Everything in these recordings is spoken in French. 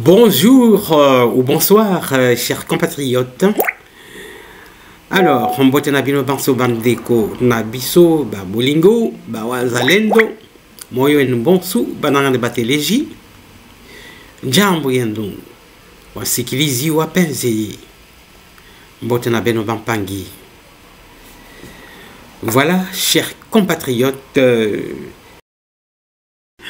Bonjour ou bonsoir, chers compatriotes. Alors, on boite na bino banso bandeko na biso ba bolingo ba wazalendo moyo en bonsu bananga de bateleji jambo yendo wasikilizi wapenzi boite na bino bampangi. Voilà, chers compatriotes.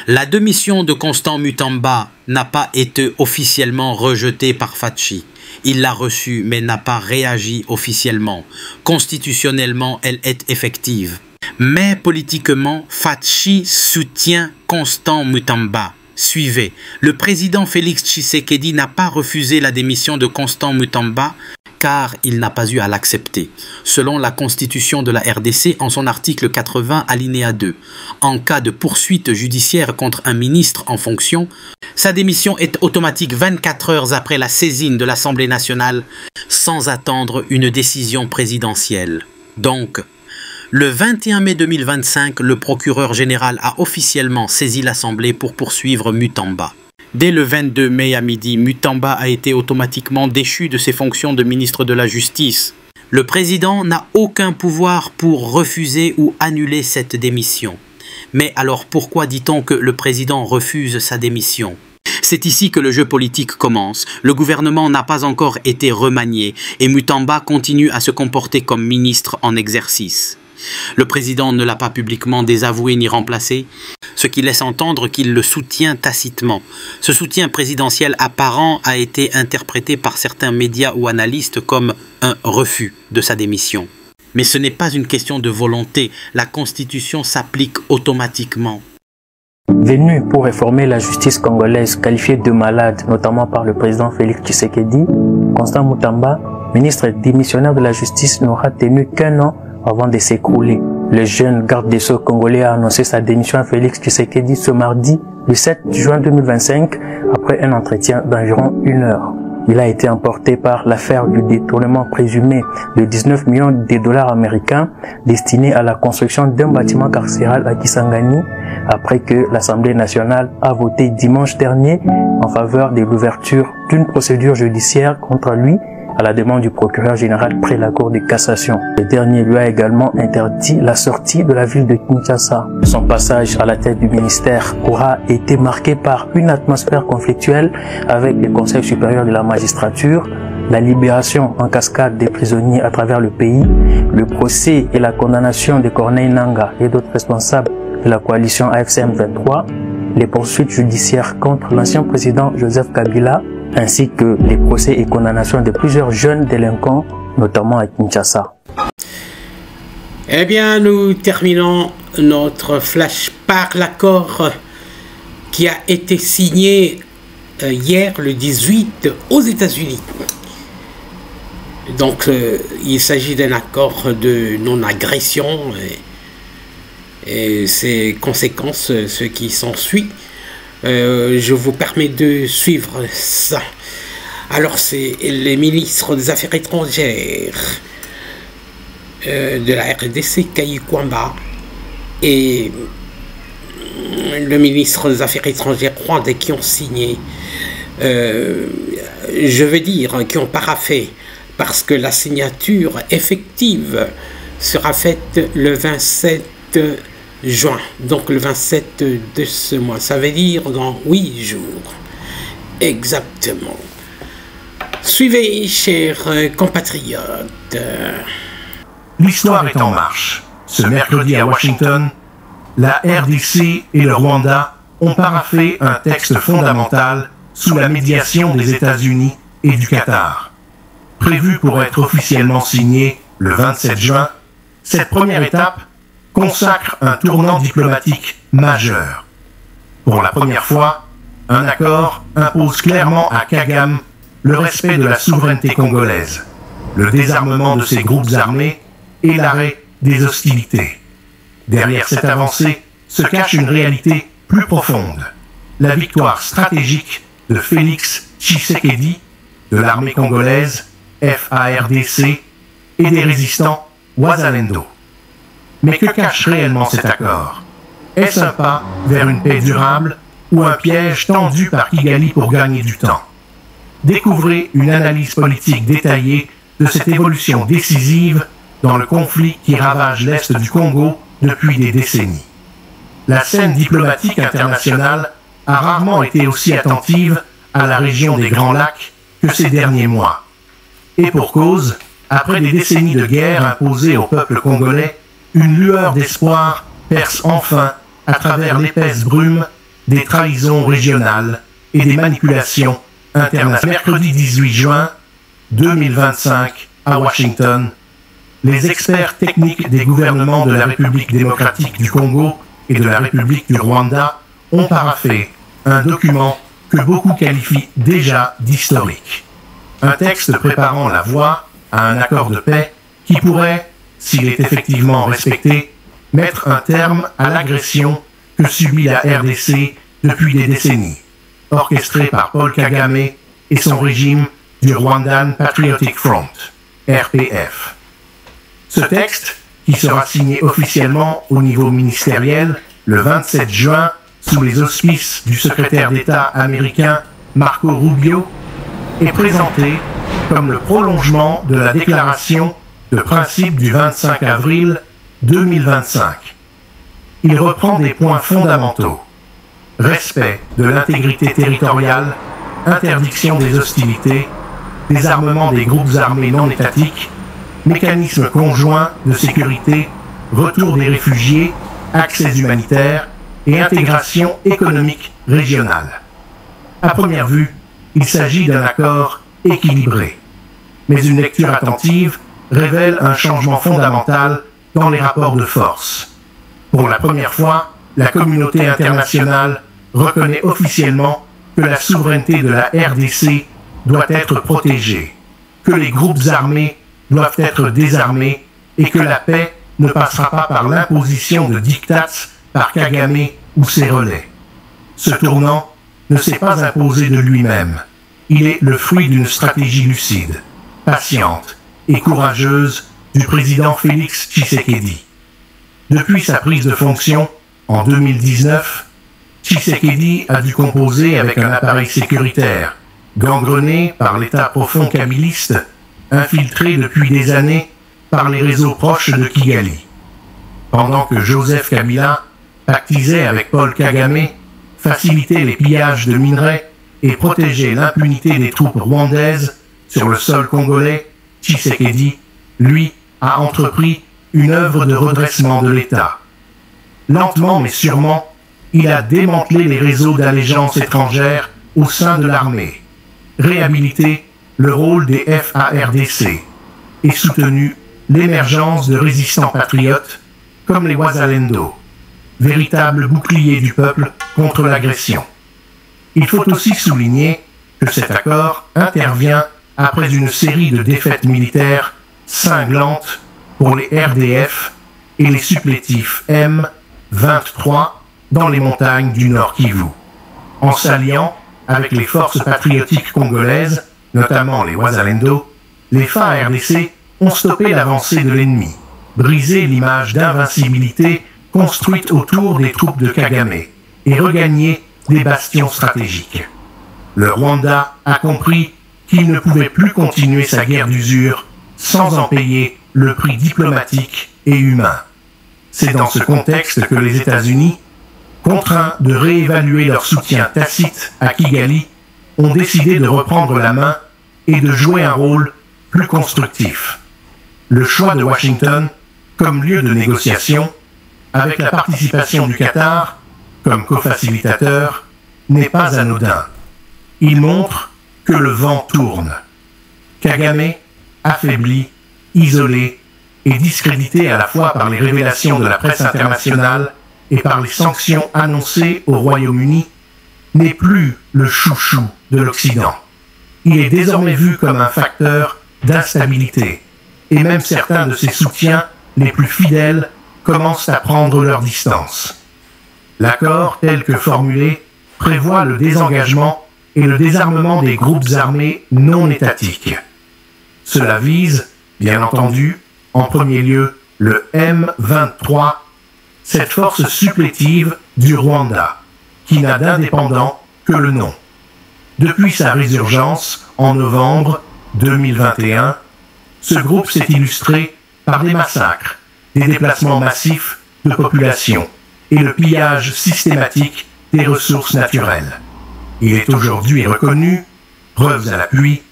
La démission de Constant Mutamba n'a pas été officiellement rejetée par Fachi. Il l'a reçue mais n'a pas réagi officiellement. Constitutionnellement, elle est effective. Mais politiquement, Fachi soutient Constant Mutamba. Suivez, le président Félix Tshisekedi n'a pas refusé la démission de Constant Mutamba car il n'a pas eu à l'accepter. Selon la constitution de la RDC, en son article 80 alinéa 2, en cas de poursuite judiciaire contre un ministre en fonction, sa démission est automatique 24 heures après la saisine de l'Assemblée nationale sans attendre une décision présidentielle. Donc, le 21 mai 2025, le procureur général a officiellement saisi l'Assemblée pour poursuivre Mutamba. Dès le 22 mai à midi, Mutamba a été automatiquement déchu de ses fonctions de ministre de la Justice. Le président n'a aucun pouvoir pour refuser ou annuler cette démission. Mais alors pourquoi dit-on que le président refuse sa démission ? C'est ici que le jeu politique commence. Le gouvernement n'a pas encore été remanié et Mutamba continue à se comporter comme ministre en exercice. Le président ne l'a pas publiquement désavoué ni remplacé, ce qui laisse entendre qu'il le soutient tacitement. Ce soutien présidentiel apparent a été interprété par certains médias ou analystes comme un refus de sa démission. Mais ce n'est pas une question de volonté, la Constitution s'applique automatiquement. Venu pour réformer la justice congolaise, qualifiée de malade, notamment par le président Félix Tshisekedi, Constant Mutamba, ministre démissionnaire de la justice, n'aura tenu qu'un an avant de s'écrouler. Le jeune garde des Sceaux congolais a annoncé sa démission à Félix Tshisekedi ce mardi, le 7 juin 2025, après un entretien d'environ 1 heure. Il a été emporté par l'affaire du détournement présumé de 19 millions de dollars américains destinés à la construction d'un bâtiment carcéral à Kisangani, après que l'Assemblée nationale a voté dimanche dernier en faveur de l'ouverture d'une procédure judiciaire contre lui à la demande du procureur général près la Cour de cassation. Le dernier lui a également interdit la sortie de la ville de Kinshasa. Son passage à la tête du ministère aura été marqué par une atmosphère conflictuelle avec le Conseil supérieur de la magistrature, la libération en cascade des prisonniers à travers le pays, le procès et la condamnation de Corneille Nangaa et d'autres responsables de la coalition AFCM 23, les poursuites judiciaires contre l'ancien président Joseph Kabila, ainsi que les procès et condamnations de plusieurs jeunes délinquants, notamment à Kinshasa. Eh bien, nous terminons notre flash par l'accord qui a été signé hier, le 18, aux États-Unis. Donc, il s'agit d'un accord de non-agression et ses conséquences, ce qui s'ensuit. Je vous permets de suivre ça. Alors, c'est les ministres des Affaires étrangères de la RDC, Kayi Kwamba, et le ministre des Affaires étrangères rwandais qui ont signé, je veux dire, qui ont paraphé, parce que la signature effective sera faite le 27 juin, donc le 27 de ce mois, ça veut dire dans 8 jours, exactement. Suivez, chers compatriotes. L'histoire est en marche. Ce mercredi à Washington, la RDC et le Rwanda ont paraphé un texte fondamental sous la médiation des États-Unis et du Qatar. Prévu pour être officiellement signé le 27 juin, cette première étape consacre un tournant diplomatique majeur. Pour la première fois, un accord impose clairement à Kagame le respect de la souveraineté congolaise, le désarmement de ses groupes armés et l'arrêt des hostilités. Derrière cette avancée se cache une réalité plus profonde, la victoire stratégique de Félix Tshisekedi, de l'armée congolaise, FARDC, et des résistants Wazalendo. Mais que cache réellement cet accord? Est-ce un pas vers une paix durable ou un piège tendu par Kigali pour gagner du temps. Découvrez une analyse politique détaillée de cette évolution décisive dans le conflit qui ravage l'Est du Congo depuis des décennies. La scène diplomatique internationale a rarement été aussi attentive à la région des Grands Lacs que ces derniers mois. Et pour cause, après des décennies de guerre imposées au peuple congolais, une lueur d'espoir perce enfin à travers l'épaisse brume des trahisons régionales et des manipulations internationales. Mercredi 18 juin 2025 à Washington, les experts techniques des gouvernements de la République démocratique du Congo et de la République du Rwanda ont paraphé un document que beaucoup qualifient déjà d'historique. Un texte préparant la voie à un accord de paix qui pourrait, s'il est effectivement respecté, mettre un terme à l'agression que subit la RDC depuis des décennies, orchestrée par Paul Kagame et son régime du Rwandan Patriotic Front, RPF. Ce texte, qui sera signé officiellement au niveau ministériel le 27 juin sous les auspices du secrétaire d'État américain Marco Rubio, est présenté comme le prolongement de la déclaration de principe du 25 avril 2025. Il reprend des points fondamentaux: respect de l'intégrité territoriale, interdiction des hostilités, désarmement des groupes armés non étatiques, mécanismes conjoints de sécurité, retour des réfugiés, accès humanitaire et intégration économique régionale. À première vue, il s'agit d'un accord équilibré, mais une lecture attentive révèle un changement fondamental dans les rapports de force. Pour la première fois, la communauté internationale reconnaît officiellement que la souveraineté de la RDC doit être protégée, que les groupes armés doivent être désarmés et que la paix ne passera pas par l'imposition de diktats par Kagame ou ses relais. Ce tournant ne s'est pas imposé de lui-même. Il est le fruit d'une stratégie lucide, patiente et courageuse du président Félix Tshisekedi. Depuis sa prise de fonction en 2019, Tshisekedi a dû composer avec un appareil sécuritaire gangrené par l'État profond kabiliste, infiltré depuis des années par les réseaux proches de Kigali. Pendant que Joseph Kabila pactisait avec Paul Kagame, facilitait les pillages de minerais et protégeait l'impunité des troupes rwandaises sur le sol congolais, Tshisekedi, lui, a entrepris une œuvre de redressement de l'État. Lentement mais sûrement, il a démantelé les réseaux d'allégeance étrangères au sein de l'armée, réhabilité le rôle des FARDC et soutenu l'émergence de résistants patriotes comme les Wazalendo, véritables boucliers du peuple contre l'agression. Il faut aussi souligner que cet accord intervient après une série de défaites militaires cinglantes pour les RDF et les supplétifs M23 dans les montagnes du Nord Kivu. En s'alliant avec les forces patriotiques congolaises, notamment les Wazalendo, les FARDC ont stoppé l'avancée de l'ennemi, brisé l'image d'invincibilité construite autour des troupes de Kagame et regagné des bastions stratégiques. Le Rwanda a compris qu'il ne pouvait plus continuer sa guerre d'usure sans en payer le prix diplomatique et humain. C'est dans ce contexte que les États-Unis, contraints de réévaluer leur soutien tacite à Kigali, ont décidé de reprendre la main et de jouer un rôle plus constructif. Le choix de Washington comme lieu de négociation, avec la participation du Qatar comme cofacilitateur, n'est pas anodin. Il montre que le vent tourne. Kagame, affaibli, isolé et discrédité à la fois par les révélations de la presse internationale et par les sanctions annoncées au Royaume-Uni, n'est plus le chouchou de l'Occident. Il est désormais vu comme un facteur d'instabilité, et même certains de ses soutiens les plus fidèles commencent à prendre leur distance. L'accord, tel que formulé, prévoit le désengagement et le désarmement des groupes armés non étatiques. Cela vise, bien entendu, en premier lieu, le M23, cette force supplétive du Rwanda. qui n'a d'indépendant que le nom. Depuis sa résurgence en novembre 2021, ce groupe s'est illustré par des massacres, des déplacements massifs de population et le pillage systématique des ressources naturelles. Il est aujourd'hui reconnu, preuves à l'appui,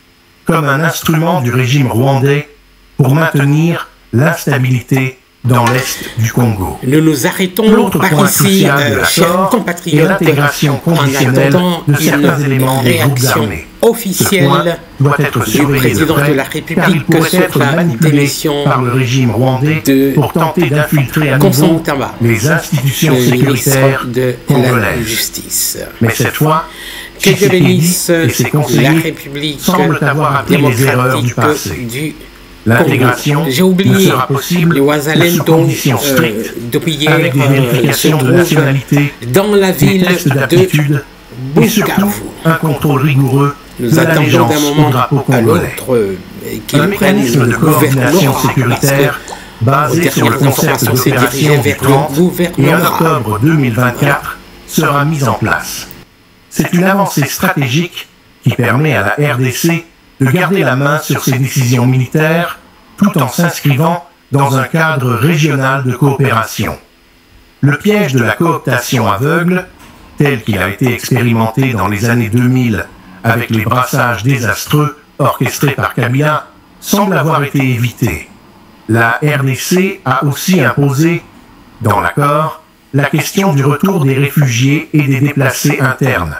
comme un instrument du régime rwandais pour maintenir l'instabilité dans l'est du Congo. Nous nous arrêtons L'autre par point ici, crucial de l'accord chers est compatriotes, l'intégration en conditionnelle attendant de certains une éléments des groupes réaction armés. Ce point officielle doit être du surveillé de président près, de la car il République pourrait sur être la manipulé démission par le régime rwandais de pour tenter d'infiltrer à Constant nouveau Mutamba, les institutions le sécuritaires ministre de la congolaises. Justice. Mais cette fois, Que Dieu Tshisekedi bénisse et ses la conseillers République semblent avoir appris les erreurs du démocratique passé. du L'intégration Congo. J'ai ne oublié sera possible le que Ouazalendo sous conditions strictes, depuis hier avec des se vérifications de trouve nationalité, dans la des ville tests de d'aptitude et surtout Bukavu. un contrôle rigoureux Nous de attendons d'un l'allégeance au moment drapeau à congolais. l'autre qu'ils Un prennent mécanisme de le coordination gouvernement sécuritaire basé sur le concept s'est dirigé d'opération du vers 30 le et en gouvernement. octobre 2024 sera mis en place. C'est une avancée stratégique qui permet à la RDC de garder la main sur ses décisions militaires tout en s'inscrivant dans un cadre régional de coopération. Le piège de la cooptation aveugle, tel qu'il a été expérimenté dans les années 2000 avec les brassages désastreux orchestrés par Kabila, semble avoir été évité. La RDC a aussi imposé, dans l'accord, la question du retour des réfugiés et des déplacés internes.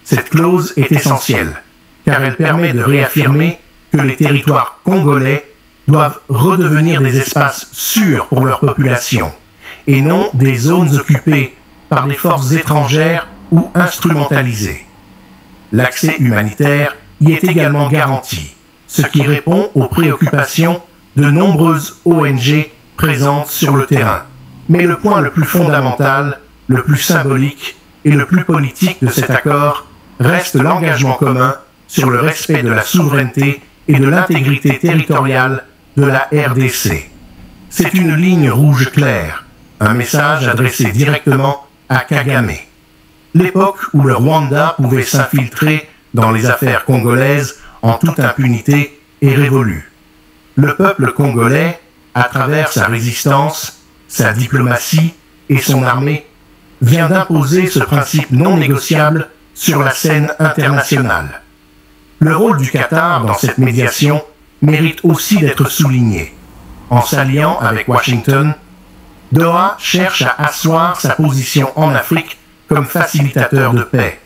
Cette clause est essentielle, car elle permet de réaffirmer que les territoires congolais doivent redevenir des espaces sûrs pour leur population, et non des zones occupées par des forces étrangères ou instrumentalisées. L'accès humanitaire y est également garanti, ce qui répond aux préoccupations de nombreuses ONG présentes sur le terrain. Mais le point le plus fondamental, le plus symbolique et le plus politique de cet accord reste l'engagement commun sur le respect de la souveraineté et de l'intégrité territoriale de la RDC. C'est une ligne rouge claire, un message adressé directement à Kagame. L'époque où le Rwanda pouvait s'infiltrer dans les affaires congolaises en toute impunité est révolue. Le peuple congolais, à travers sa résistance, sa diplomatie et son armée, vient d'imposer ce principe non négociable sur la scène internationale. Le rôle du Qatar dans cette médiation mérite aussi d'être souligné. En s'alliant avec Washington, Doha cherche à asseoir sa position en Afrique comme facilitateur de paix.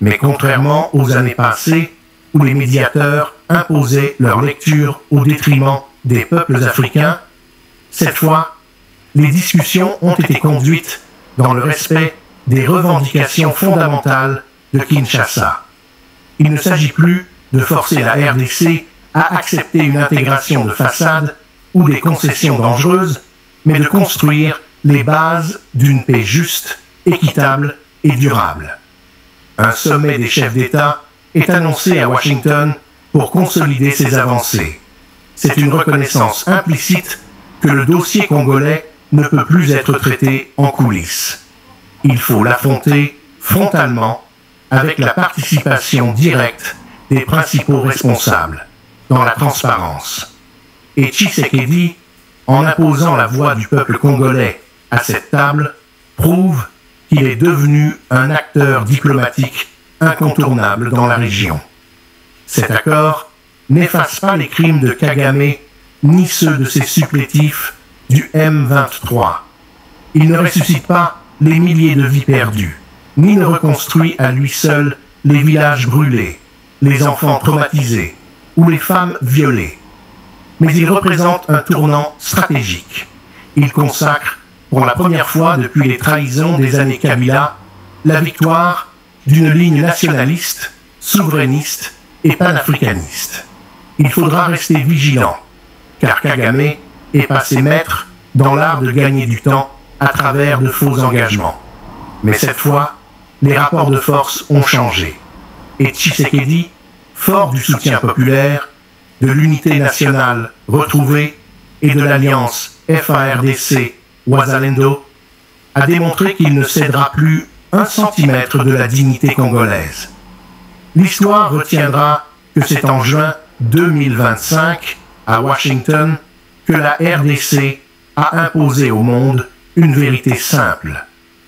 Mais contrairement aux années passées, où les médiateurs imposaient leur lecture au détriment des peuples africains, cette fois, les discussions ont été conduites dans le respect des revendications fondamentales de Kinshasa. Il ne s'agit plus de forcer la RDC à accepter une intégration de façade ou des concessions dangereuses, mais de construire les bases d'une paix juste, équitable et durable. Un sommet des chefs d'État est annoncé à Washington pour consolider ces avancées. C'est une reconnaissance implicite que le dossier congolais ne peut plus être traité en coulisses. Il faut l'affronter frontalement avec la participation directe des principaux responsables, dans la transparence. Et Tshisekedi, en imposant la voix du peuple congolais à cette table, prouve qu'il est devenu un acteur diplomatique incontournable dans la région. Cet accord n'efface pas les crimes de Kagame ni ceux de ses supplétifs du M23. Il ne ressuscite pas les milliers de vies perdues, ni ne reconstruit à lui seul les villages brûlés, les enfants traumatisés ou les femmes violées. Mais il représente un tournant stratégique. Il consacre, pour la première fois depuis les trahisons des années Kabila, la victoire d'une ligne nationaliste, souverainiste et panafricaniste. Il faudra rester vigilant, car Kagame est passé maître dans l'art de gagner du temps à travers de faux engagements. Mais cette fois, les rapports de force ont changé. Et Tshisekedi, fort du soutien populaire, de l'unité nationale retrouvée et de l'alliance FARDC-Ouazalendo, a démontré qu'il ne cédera plus 1 centimètre de la dignité congolaise. L'histoire retiendra que c'est en juin 2025, à Washington, que la RDC a imposé au monde une vérité simple.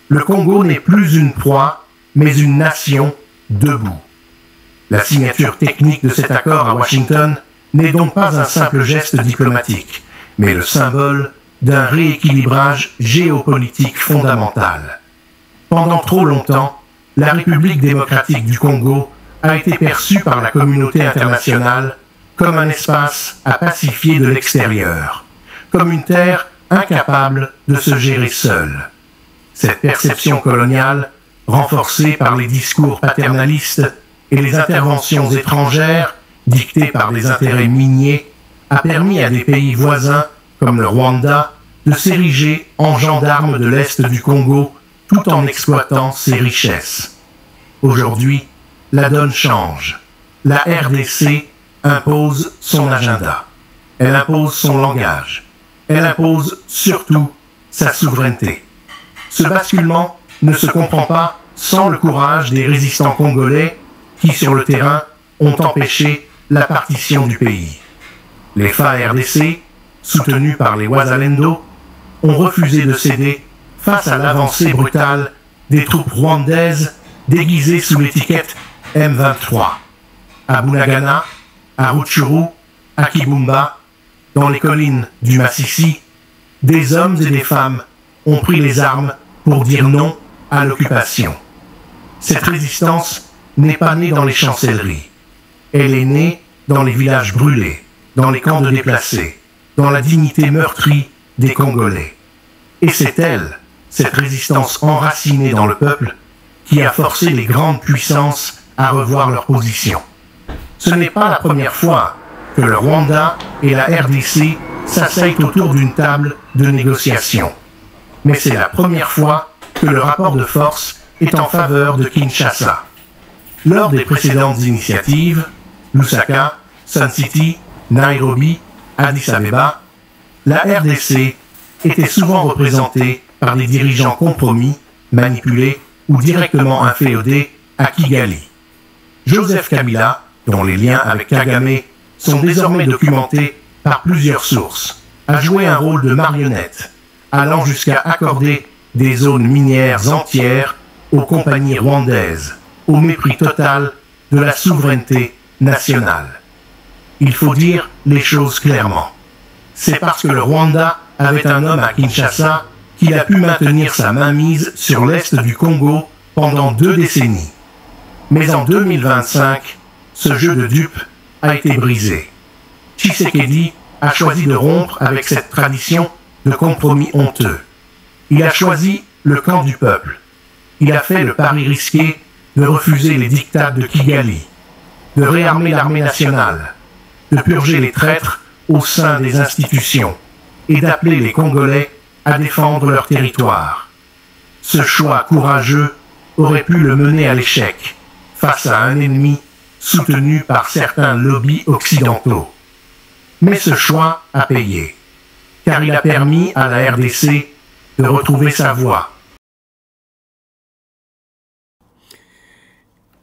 Le Congo n'est plus une proie, mais une nation debout. La signature technique de cet accord à Washington n'est donc pas un simple geste diplomatique, mais le symbole d'un rééquilibrage géopolitique fondamental. Pendant trop longtemps, la République démocratique du Congo a été perçue par la communauté internationale comme un espace à pacifier de l'extérieur, comme une terre incapable de se gérer seule. Cette perception coloniale, renforcée par les discours paternalistes et les interventions étrangères dictées par des intérêts miniers, a permis à des pays voisins, comme le Rwanda, de s'ériger en gendarmes de l'Est du Congo tout en exploitant ses richesses. Aujourd'hui, la donne change. La RDC impose son agenda. Elle impose son langage. Elle impose surtout sa souveraineté. Ce basculement ne se comprend pas sans le courage des résistants congolais qui, sur le terrain, ont empêché la partition du pays. Les FARDC, soutenus par les Wazalendo, ont refusé de céder face à l'avancée brutale des troupes rwandaises déguisées sous l'étiquette M23. À Bunagana, à Rutshuru, à Kibumba, dans les collines du Massissi, des hommes et des femmes ont pris les armes pour dire non à l'occupation. Cette résistance n'est pas née dans les chancelleries. Elle est née dans les villages brûlés, dans les camps de déplacés, dans la dignité meurtrie des Congolais. Et c'est elle, cette résistance enracinée dans le peuple, qui a forcé les grandes puissances à revoir leur position. Ce n'est pas la première fois que le Rwanda et la RDC s'asseyent autour d'une table de négociation. Mais c'est la première fois que le rapport de force est en faveur de Kinshasa. Lors des précédentes initiatives, Lusaka, Sun City, Nairobi, Addis Abeba, la RDC était souvent représentée par des dirigeants compromis, manipulés ou directement inféodés à Kigali. Joseph Kabila, dont les liens avec Kagame sont désormais documentés par plusieurs sources, a joué un rôle de marionnette, allant jusqu'à accorder des zones minières entières aux compagnies rwandaises, au mépris total de la souveraineté nationale. Il faut dire les choses clairement. C'est parce que le Rwanda avait un homme à Kinshasa qu'il a pu maintenir sa mainmise sur l'est du Congo pendant 2 décennies. Mais en 2025, ce jeu de dupes a été brisé. Tshisekedi a choisi de rompre avec cette tradition de compromis honteux. Il a choisi le camp du peuple. Il a fait le pari risqué de refuser les diktats de Kigali, de réarmer l'armée nationale, de purger les traîtres au sein des institutions et d'appeler les Congolais à défendre leur territoire. Ce choix courageux aurait pu le mener à l'échec face à un ennemi soutenu par certains lobbies occidentaux. Mais ce choix a payé, car il a permis à la RDC de retrouver sa voie.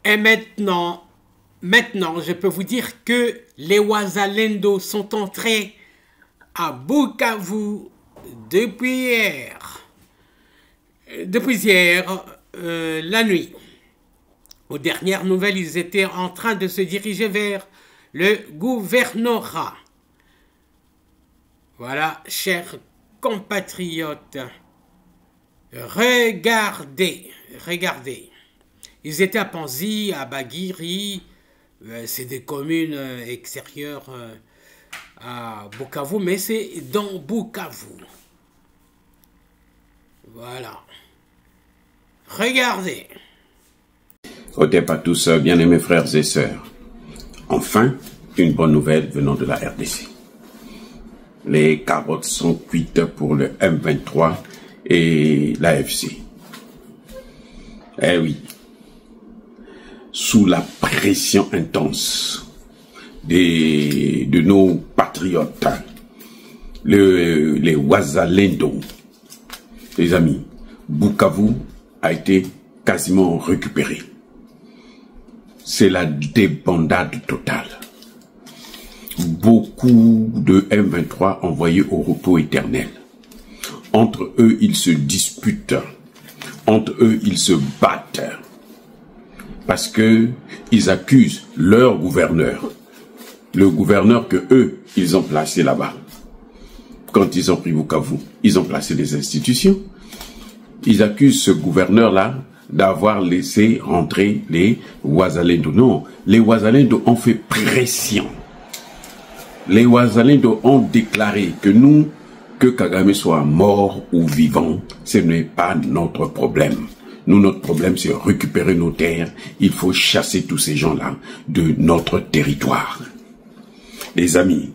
Et maintenant, je peux vous dire que les Wazalendo sont entrés à Bukavu depuis hier. La nuit. Aux dernières nouvelles, ils étaient en train de se diriger vers le gouvernorat. Voilà, chers compatriotes, regardez. Ils étaient à Panzi, à Baguiri, c'est des communes extérieures à Bukavu, mais c'est dans Bukavu. Voilà. Regardez. Otep à tous, bien-aimés frères et sœurs. Enfin, une bonne nouvelle venant de la RDC. Les carottes sont cuites pour le M23 et l'AFC. Eh oui. Sous la pression intense de nos patriotes, les Wazalendo, les amis, Bukavu a été quasiment récupérés. C'est la débandade totale. Beaucoup de M23 envoyés au repos éternel. Entre eux, ils se disputent. Entre eux, ils se battent. Parce que ils accusent leur gouverneur. Le gouverneur que eux, ils ont placé là-bas. Quand ils ont pris Bukavu, ils ont placé des institutions. Ils accusent ce gouverneur-là d'avoir laissé rentrer les Wazalendo. Non, les Wazalendo ont fait pression. Les Wazalendo ont déclaré que nous, que Kagame soit mort ou vivant, ce n'est pas notre problème. Nous, notre problème, c'est récupérer nos terres. Il faut chasser tous ces gens-là de notre territoire. Les amis,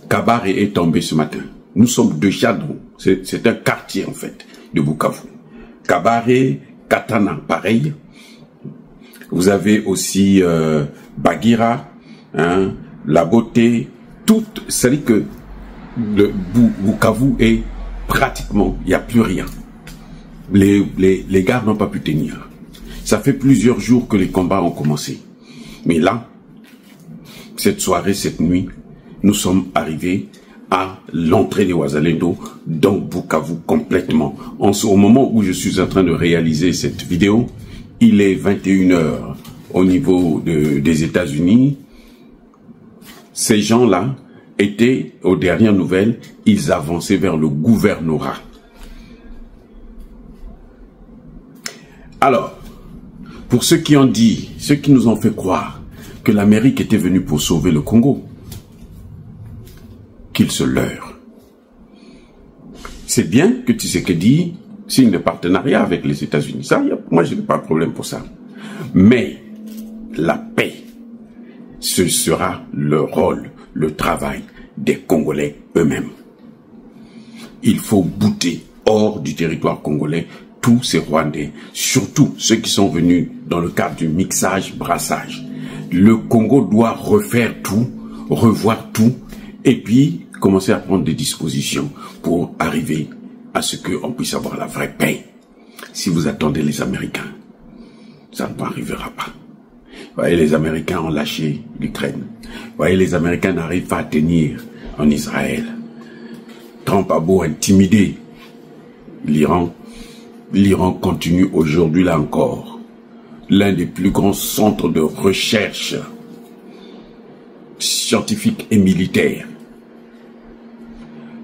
Kabare est tombé ce matin. Nous sommes déjà dans... C'est un quartier, en fait, de Bukavu. Kabare, Katana, pareil. Vous avez aussi Bagira, hein, La Beauté, toute... C'est-à-dire que le Bukavu est pratiquement... Il n'y a plus rien. Les gars n'ont pas pu tenir. Ça fait plusieurs jours que les combats ont commencé. Mais là, cette soirée, cette nuit, nous sommes arrivés à l'entrée des Wazalendo dans Bukavu complètement. Au moment où je suis en train de réaliser cette vidéo, il est 21h au niveau des États-Unis. Ces gens-là étaient, aux dernières nouvelles, ils avançaient vers le gouvernorat. Alors, pour ceux qui ont dit, ceux qui nous ont fait croire que l'Amérique était venue pour sauver le Congo, qu'ils se leurrent. C'est bien que Tshisekedi signe des partenariats avec les États-Unis. Ça, moi, je n'ai pas de problème pour ça. Mais la paix, ce sera le rôle, le travail des Congolais eux-mêmes. Il faut bouter hors du territoire congolais tous ces Rwandais, surtout ceux qui sont venus dans le cadre du mixage, brassage. Le Congo doit refaire tout, revoir tout, et puis commencer à prendre des dispositions pour arriver à ce qu'on puisse avoir la vraie paix. Si vous attendez les Américains, ça ne arrivera pas. Vous voyez, les Américains ont lâché l'Ukraine. Vous voyez, les Américains n'arrivent pas à tenir en Israël. Trump a beau intimider l'Iran. L'Iran continue aujourd'hui là encore. L'un des plus grands centres de recherche scientifique et militaire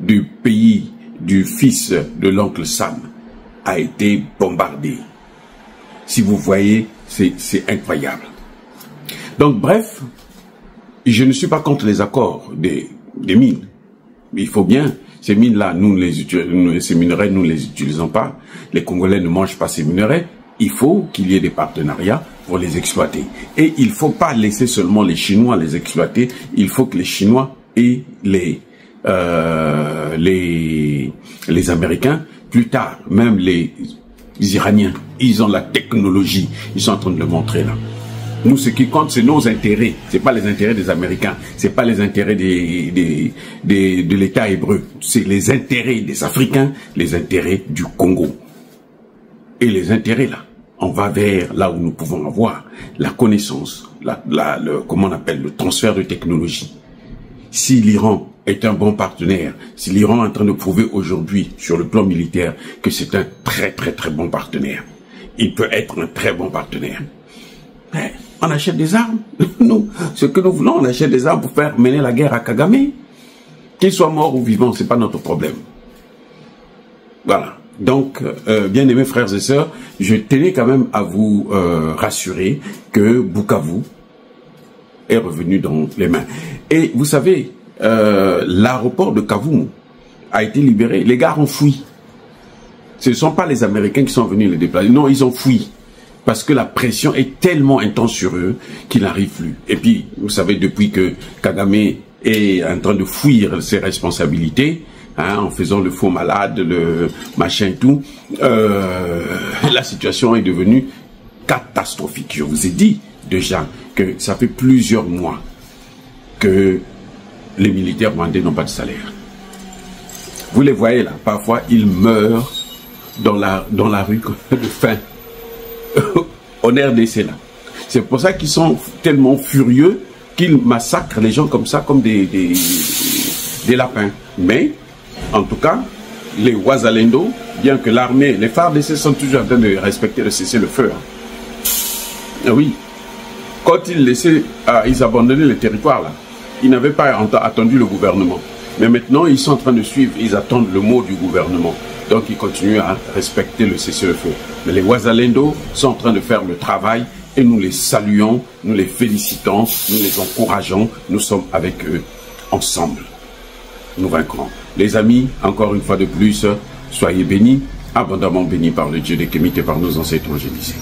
du pays du fils de l'oncle Sam a été bombardé. Si vous voyez, c'est incroyable. Donc bref, je ne suis pas contre les accords des mines. Mais il faut bien, ces mines-là, ces minerais, nous ne les utilisons pas. Les Congolais ne mangent pas ces minerais. Il faut qu'il y ait des partenariats pour les exploiter. Et il ne faut pas laisser seulement les Chinois les exploiter. Il faut que les Chinois et les Américains, plus tard, même les Iraniens, ils ont la technologie. Ils sont en train de le montrer là. Nous, ce qui compte, c'est nos intérêts. C'est pas les intérêts des Américains. C'est pas les intérêts de l'État hébreu. C'est les intérêts des Africains, les intérêts du Congo. Et les intérêts là, on va vers là où nous pouvons avoir la connaissance, comment on appelle, le transfert de technologie. Si l'Iran est un bon partenaire, si l'Iran est en train de prouver aujourd'hui sur le plan militaire que c'est un très très très bon partenaire, il peut être un très bon partenaire. Mais on achète des armes. Nous, ce que nous voulons, on achète des armes pour faire mener la guerre à Kagame. Qu'il soit mort ou vivant, c'est pas notre problème. Voilà. Donc, bien aimés frères et sœurs, je tenais quand même à vous rassurer que Bukavu est revenu dans les mains. Et vous savez, l'aéroport de Kavumu a été libéré. Les gars ont fui. Ce ne sont pas les Américains qui sont venus les déplacer. Non, ils ont fui. Parce que la pression est tellement intense sur eux qu'ils n'arrivent plus. Et puis, vous savez, depuis que Kagame est en train de fuir ses responsabilités, hein, en faisant le faux malade, le machin et tout, la situation est devenue catastrophique. Je vous ai dit déjà que ça fait plusieurs mois que les militaires rwandais n'ont pas de salaire. Vous les voyez là, parfois ils meurent dans la rue de faim en RDC là. C'est pour ça qu'ils sont tellement furieux qu'ils massacrent les gens comme ça, comme des lapins. Mais, en tout cas, les Ouazalendo, bien que l'armée, les FARDC sont toujours en train de respecter le cessez-le-feu. Hein. Oui. Quand ils abandonnaient le territoire là, ils n'avaient pas attendu le gouvernement. Mais maintenant, ils sont en train de suivre, ils attendent le mot du gouvernement. Donc, ils continuent à respecter le cessez-le-feu. Mais les Ouazalendo sont en train de faire le travail et nous les saluons, nous les félicitons, nous les encourageons. Nous sommes avec eux, ensemble. Nous vaincrons. Les amis, encore une fois de plus, soyez bénis, abondamment bénis par le Dieu des Kémites et par nos ancêtres angélisés.